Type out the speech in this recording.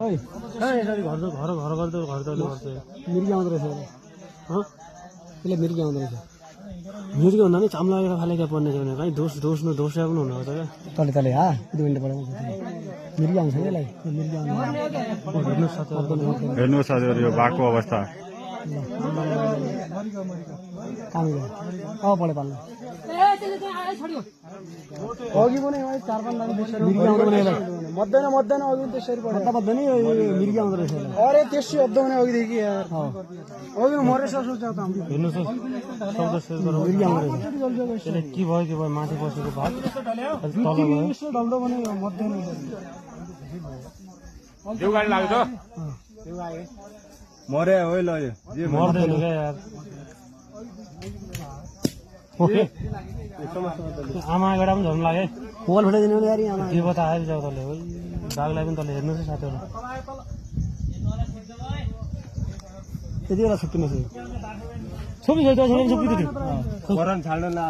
ओइ यसरी घर गर्दै मिर्गी आउँदो रहेछ यसले मिर्गी आउँदो रहेछ मिर्गी हुँदा नि चाम लागेर फालेका पर्ने थियो भने कहीँ दोष पनि हुनुहुन्छ क्या तले तले हा 2 मिनेट पढाउँछ मिर्गी आउँछ यसलाई मिर्गी आउँछ हेर्नुहोस् हजुर यो बाघको अवस्था कामी पढे पाल्नु अघि पनि 4-5 लाख मिर्गी आउँदो भने मध्दैन अघि त्यसरी पढ्दा मध्दैन मिर्गी आउँदो रहेछ अरे त्यसै अब्दो भने अघिदेखि यार अघि मरेछ सोच त हेर्नुहोस् शब्द शेयर गरौँ मिर्गी आउँदो रहेछ त्यसले के भयो माथि बसेको भाग तल भयो यसो डल्दो भने मध्दैन देउ गाडी लाग्छ मरे हो ल यो मर्दैन क्या यार आमा गडा पनि झन् लागे मोबाइल फुटाइदिनु यार यहाँ के बता आएर जाऊ तले दागलाई पनि तले हेर्नुहोस् साथीहरू त्यति बेला छुट्टिनु छोपी छोपी करन छाड्न ला